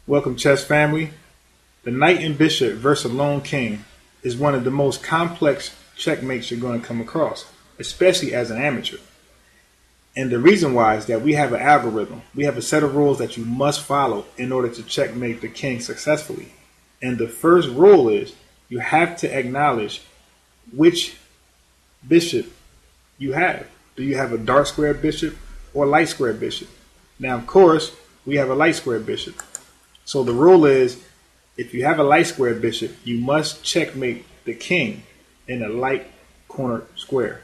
Welcome, chess family. The knight and bishop versus a lone king is one of the most complex checkmates you're going to come across, especially as an amateur. And the reason why is that we have an algorithm. We have a set of rules that you must follow in order to checkmate the king successfully. And the first rule is you have to acknowledge which bishop you have. Do you have a dark square bishop or a light square bishop? Now, of course, we have a light square bishop. So the rule is if you have a light square bishop, you must checkmate the king in a light corner square.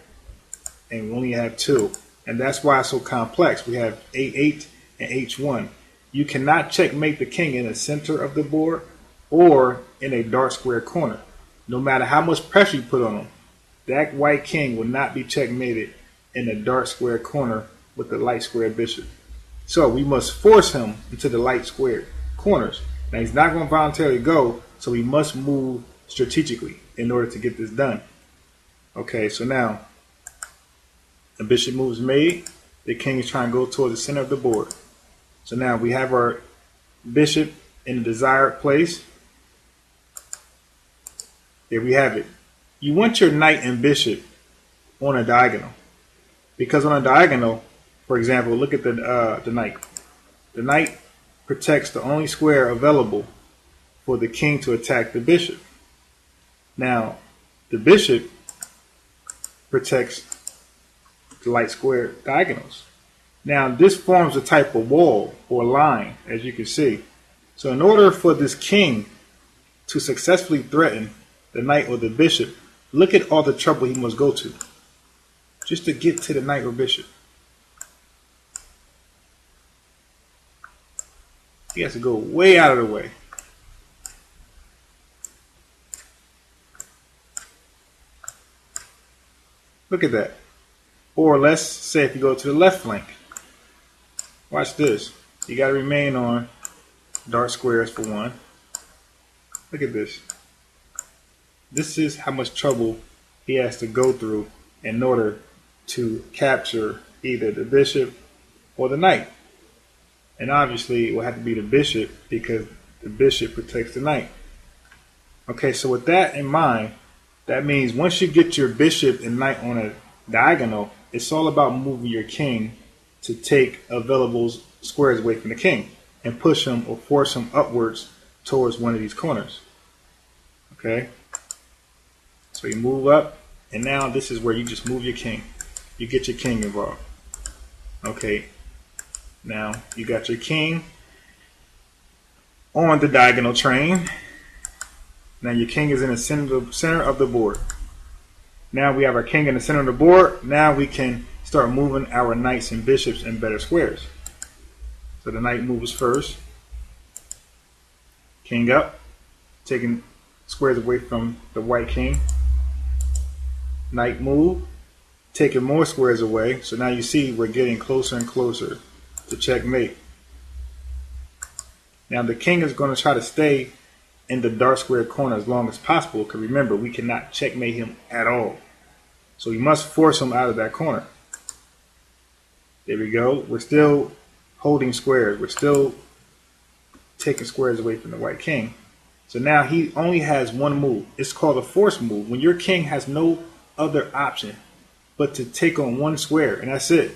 And we only have two. And that's why it's so complex. We have A8 and H1. You cannot checkmate the king in the center of the board or in a dark square corner. No matter how much pressure you put on him, that white king will not be checkmated in a dark square corner with the light square bishop. So we must force him into the light square corners. Now he's not going to voluntarily go, so we must move strategically in order to get this done. Okay, so now the bishop move is made. The king is trying to go towards the center of the board. So now we have our bishop in the desired place. There we have it. You want your knight and bishop on a diagonal, because on a diagonal, for example, look at the knight. The knight protects the only square available for the king to attack the bishop. Now, the bishop protects the light square diagonals. Now, this forms a type of wall or line, as you can see. So in order for this king to successfully threaten the knight or the bishop, look at all the trouble he must go to just to get to the knight or bishop. He has to go way out of the way. Look at that. Or let's say if you go to the left flank. Watch this. You got to remain on dark squares for one. Look at this. This is how much trouble he has to go through in order to capture either the bishop or the knight. And obviously it will have to be the bishop because the bishop protects the knight. Okay, so with that in mind, that means once you get your bishop and knight on a diagonal, it's all about moving your king to take available squares away from the king and push him or force him upwards towards one of these corners. Okay, so you move up, and now this is where you just move your king. You get your king involved. Okay, now you got your king on the diagonal train. Now your king is in the center of the board. Now we have our king in the center of the board. Now we can start moving our knights and bishops in better squares. So the knight moves first. King up, taking squares away from the white king. Knight move, taking more squares away. So now you see we're getting closer and closer to checkmate. Now the king is going to try to stay in the dark square corner as long as possible, because remember, we cannot checkmate him at all. So we must force him out of that corner. There we go. We're still holding squares. We're still taking squares away from the white king. So now he only has one move. It's called a force move. When your king has no other option but to take on one square, and that's it.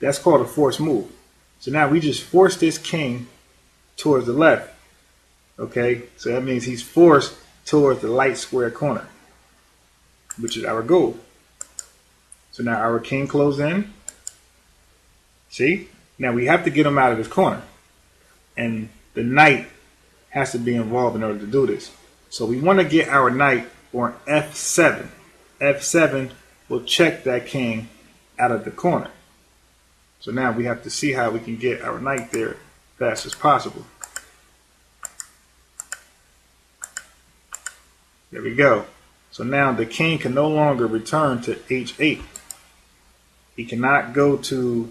That's called a force move. So now we just force this king towards the left. Okay, so that means he's forced towards the light square corner, which is our goal. So now our king closes in. See? Now we have to get him out of this corner. And the knight has to be involved in order to do this. So we want to get our knight on F7. F7 will check that king out of the corner. So now we have to see how we can get our knight there fast as possible. There we go. So now the king can no longer return to H8. He cannot go to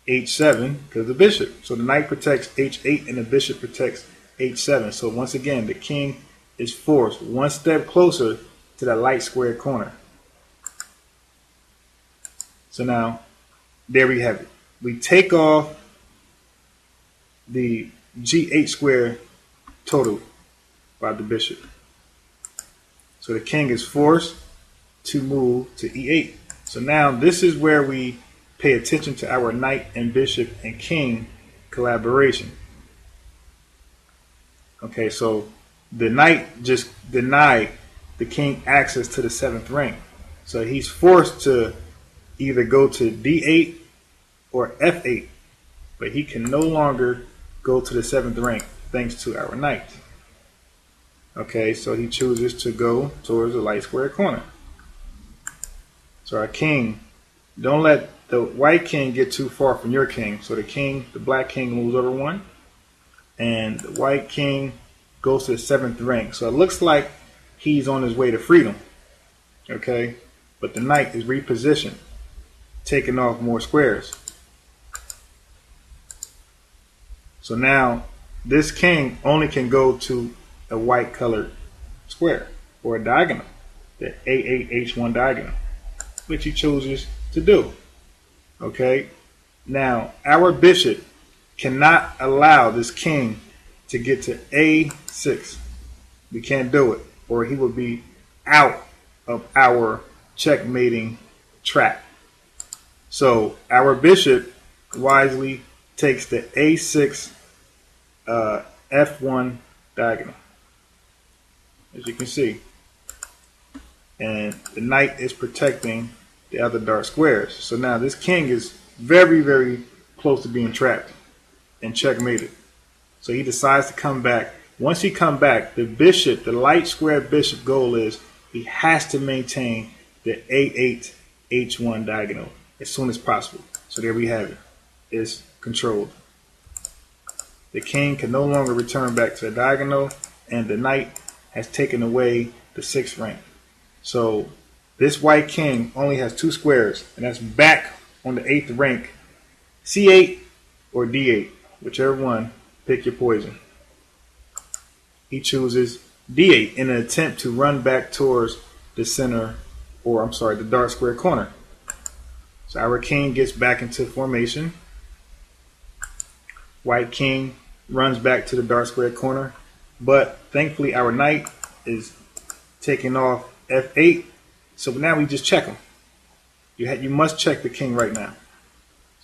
H7 because of the bishop. So the knight protects H8 and the bishop protects H7. So once again, the king is forced one step closer to the light square corner. So now, there we have it. We take off the G8 square total by the bishop. So the king is forced to move to E8. So now this is where we pay attention to our knight and bishop and king collaboration. Okay, so the knight just denied the king access to the 7th rank. So he's forced to either go to D8 or F8, but he can no longer go to the 7th rank thanks to our knight. Okay, so he chooses to go towards the light square corner. So our king, don't let the white king get too far from your king. So the black king moves over 1, and the white king goes to the 7th rank. So it looks like he's on his way to freedom. Okay, but the knight is repositioned, taking off more squares. So now this king only can go to a white colored square or a diagonal, the A8H1 diagonal, which he chooses to do. Okay, now our bishop cannot allow this king to get to A6. We can't do it, or he will be out of our checkmating track. So our bishop wisely takes the A6 F1 diagonal, as you can see, and the knight is protecting the other dark squares. So now this king is very, very close to being trapped and checkmated. So he decides to come back. Once he comes back, the bishop, the light square bishop goal is he has to maintain the A8 H1 diagonal as soon as possible. So there we have it. It's controlled. The king can no longer return back to the diagonal, and the knight has taken away the 6th rank. So this white king only has 2 squares, and that's back on the 8th rank, C8 or D8, whichever one, pick your poison. He chooses D8 in an attempt to run back towards the center, or I'm sorry, the dark square corner. So our king gets back into formation. White king runs back to the dark square corner, but thankfully our knight is taking off F8. So now we just check him. You must check the king right now.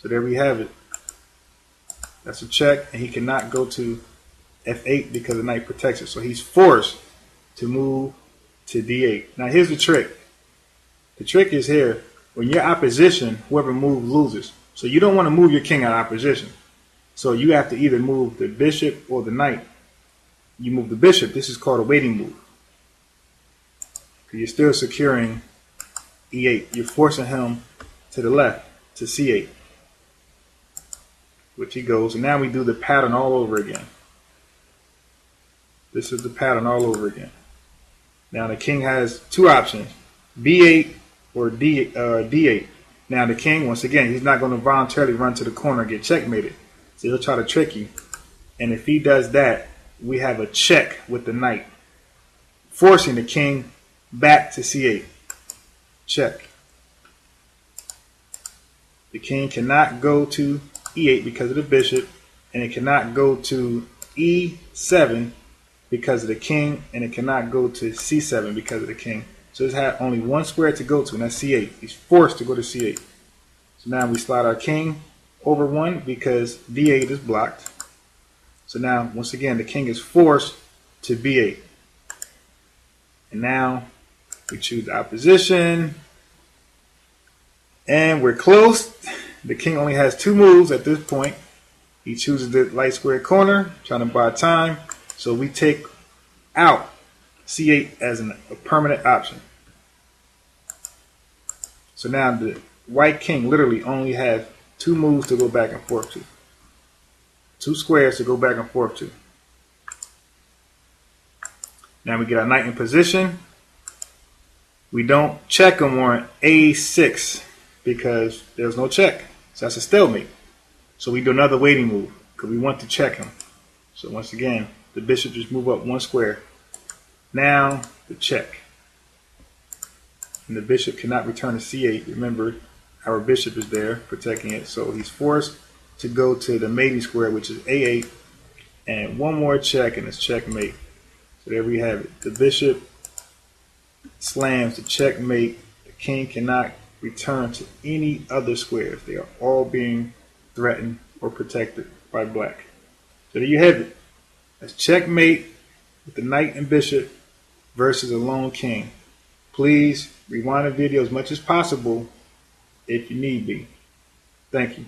So there we have it. That's a check, and he cannot go to F8 because the knight protects it. So he's forced to move to D8. Now here's the trick. The trick is here. When you're opposition, whoever moves loses. So you don't want to move your king out of opposition. So you have to either move the bishop or the knight. You move the bishop. This is called a waiting move. You're still securing E8. You're forcing him to the left to C8, which he goes. And now we do the pattern all over again. This is the pattern all over again. Now the king has 2 options, B8 or D8. Now the king, once again, he's not going to voluntarily run to the corner and get checkmated. So he'll try to trick you. And if he does that, we have a check with the knight, forcing the king back to C8. Check. The king cannot go to E8 because of the bishop, and it cannot go to E7 because of the king, and it cannot go to C7 because of the king. So it's had only 1 square to go to, and that's C8. He's forced to go to C8. So now we slide our king over 1 because D8 is blocked. So now, once again, the king is forced to B8. And now we choose the opposition. And we're close. The king only has 2 moves at this point. He chooses the light square corner, trying to buy time. So we take out C8 as a permanent option. So now the white king literally only has 2 moves to go back and forth to. 2 squares to go back and forth to. Now we get our knight in position. We don't check him on A6 because there's no check. So that's a stalemate. So we do another waiting move because we want to check him. So once again, the bishop just move up 1 square. Now the check. And the bishop cannot return to C8. Remember, our bishop is there protecting it. So he's forced to go to the mating square, which is A8. And one more check and it's checkmate. So there we have it. The bishop slams the checkmate. The king cannot return to any other squares. They are all being threatened or protected by black. So there you have it. That's checkmate with the knight and bishop versus a lone king. Please rewind the video as much as possible if you need be. Thank you.